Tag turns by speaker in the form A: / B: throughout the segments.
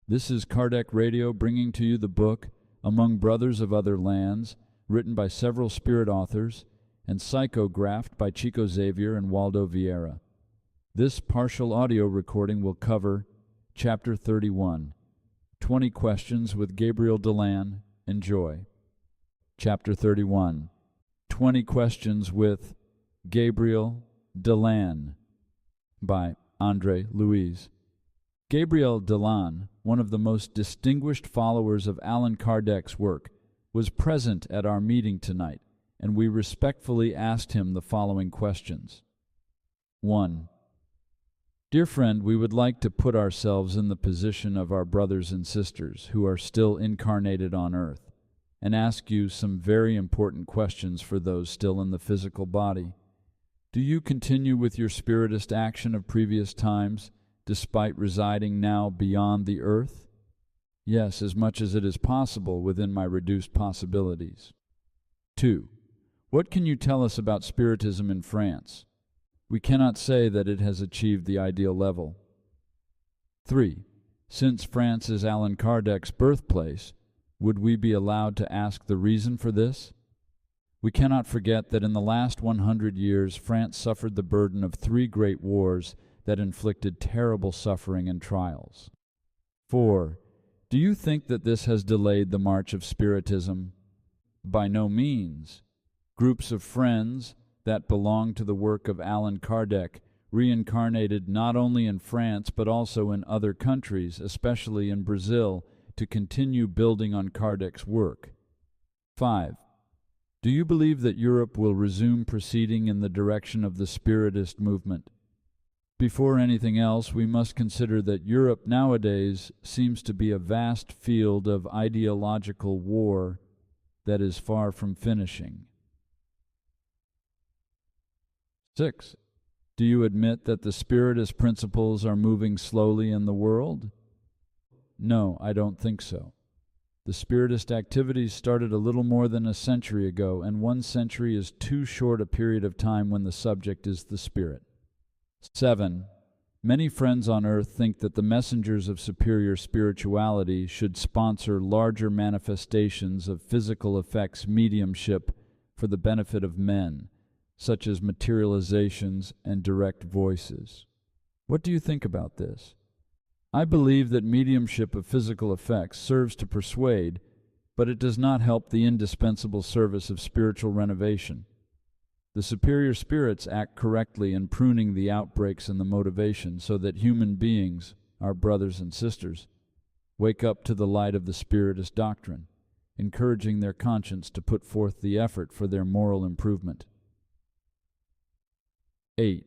A: This is Kardec Radio bringing to you the book Among Brothers of Other Lands, written by several spirit authors, and psychographed by Chico Xavier and Waldo Vieira. This partial audio recording will cover Chapter 31, 20 Questions with Gabriel Delan. Enjoy. Chapter 31, 20 Questions with Gabriel Delan by Andre Louise. Gabriel Delan, one of the most distinguished followers of Allan Kardec's work, was present at our meeting tonight, and we respectfully asked him the following questions. 1. Dear friend, we would like to put ourselves in the position of our brothers and sisters who are still incarnated on earth, and ask you some very important questions for those still in the physical body. Do you continue with your spiritist action of previous times, despite residing now beyond the earth? Yes, as much as it is possible within my reduced possibilities. 2. What can you tell us about Spiritism in France? We cannot say that it has achieved the ideal level. 3. Since France is Allan Kardec's birthplace, would we be allowed to ask the reason for this? We cannot forget that in the last 100 years France suffered the burden of 3 great wars that inflicted terrible suffering and trials. 4. Do you think that this has delayed the march of Spiritism? By no means. Groups of friends that belong to the work of Allan Kardec reincarnated not only in France but also in other countries, especially in Brazil, to continue building on Kardec's work. 5. Do you believe that Europe will resume proceeding in the direction of the Spiritist movement? Before anything else, we must consider that Europe nowadays seems to be a vast field of ideological war that is far from finishing. 6. Do you admit that the Spiritist principles are moving slowly in the world? No, I don't think so. The Spiritist activities started a little more than a century ago, and 1 century is too short a period of time when the subject is the Spirit. 7. Many friends on earth think that the messengers of superior spirituality should sponsor larger manifestations of physical effects mediumship for the benefit of men, such as materializations and direct voices. What do you think about this? I believe that mediumship of physical effects serves to persuade, but it does not help the indispensable service of spiritual renovation. The superior spirits act correctly in pruning the outbreaks and the motivation so that human beings, our brothers and sisters, wake up to the light of the Spiritist doctrine, encouraging their conscience to put forth the effort for their moral improvement. 8.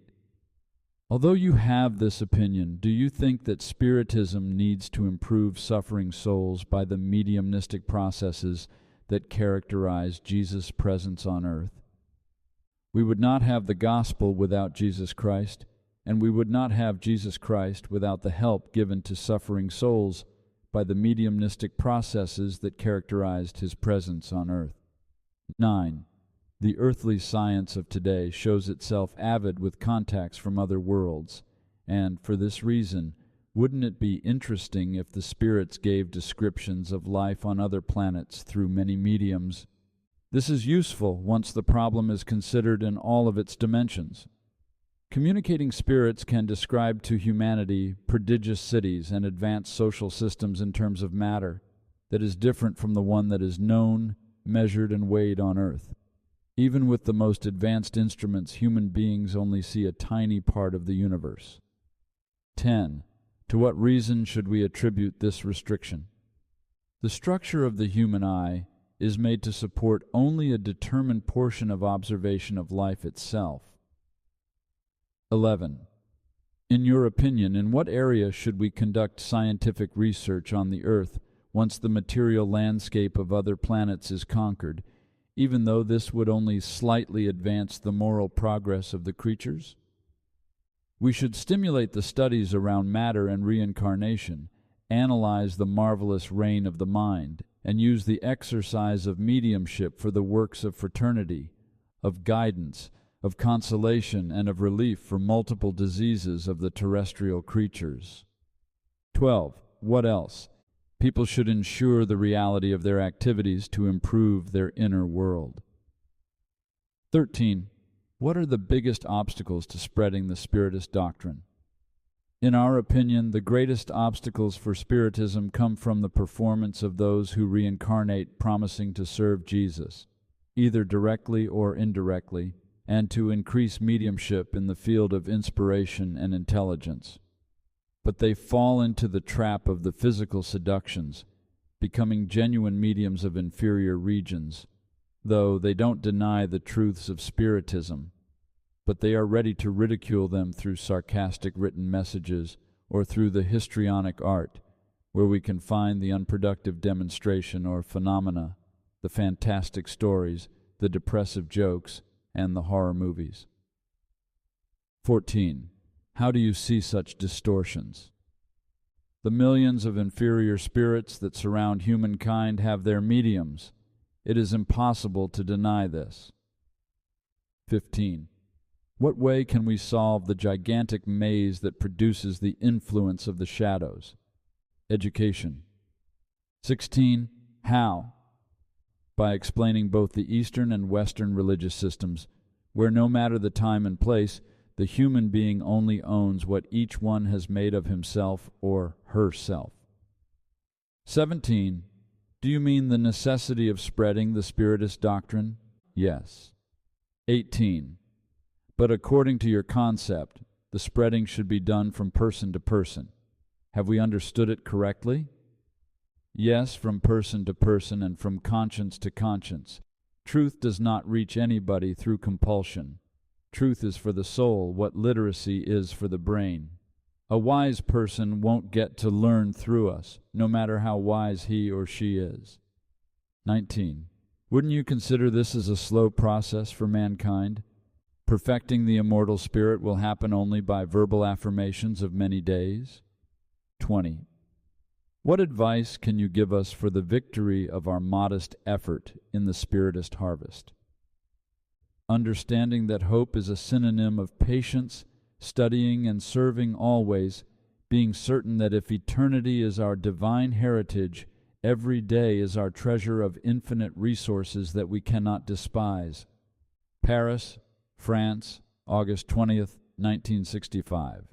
A: Although you have this opinion, do you think that Spiritism needs to improve suffering souls by the mediumistic processes that characterize Jesus' presence on earth? We would not have the gospel without Jesus Christ, and we would not have Jesus Christ without the help given to suffering souls by the mediumistic processes that characterized his presence on earth. 9. The earthly science of today shows itself avid with contacts from other worlds, and for this reason, wouldn't it be interesting if the spirits gave descriptions of life on other planets through many mediums? This is useful once the problem is considered in all of its dimensions. Communicating spirits can describe to humanity prodigious cities and advanced social systems in terms of matter that is different from the one that is known, measured, and weighed on earth. Even with the most advanced instruments, human beings only see a tiny part of the universe. 10. To what reason should we attribute this restriction? The structure of the human eye is made to support only a determined portion of observation of life itself. 11. In your opinion, in what area should we conduct scientific research on the Earth once the material landscape of other planets is conquered, even though this would only slightly advance the moral progress of the creatures? We should stimulate the studies around matter and reincarnation, analyze the marvelous reign of the mind, and use the exercise of mediumship for the works of fraternity, of guidance, of consolation, and of relief for multiple diseases of the terrestrial creatures. 12. What else? People should ensure the reality of their activities to improve their inner world. 13. What are the biggest obstacles to spreading the Spiritist doctrine? In our opinion, the greatest obstacles for Spiritism come from the performance of those who reincarnate promising to serve Jesus, either directly or indirectly, and to increase mediumship in the field of inspiration and intelligence. But they fall into the trap of the physical seductions, becoming genuine mediums of inferior regions, though they don't deny the truths of Spiritism, but they are ready to ridicule them through sarcastic written messages or through the histrionic art, where we can find the unproductive demonstration or phenomena, the fantastic stories, the depressive jokes, and the horror movies. 14. How do you see such distortions? The millions of inferior spirits that surround humankind have their mediums. It is impossible to deny this. 15. What way can we solve the gigantic maze that produces the influence of the shadows? Education. 16. How? By explaining both the Eastern and Western religious systems, where no matter the time and place, the human being only owns what each one has made of himself or herself. 17. Do you mean the necessity of spreading the Spiritist doctrine? Yes. 18. But according to your concept, the spreading should be done from person to person. Have we understood it correctly? Yes, from person to person and from conscience to conscience. Truth does not reach anybody through compulsion. Truth is for the soul what literacy is for the brain. A wise person won't get to learn through us, no matter how wise he or she is. 19. Wouldn't you consider this as a slow process for mankind? Perfecting the immortal spirit will happen only by verbal affirmations of many days. 20. What advice can you give us for the victory of our modest effort in the Spiritist harvest? Understanding that hope is a synonym of patience, studying and serving always, being certain that if eternity is our divine heritage, every day is our treasure of infinite resources that we cannot despise. Paris, France, August 20th, 1965.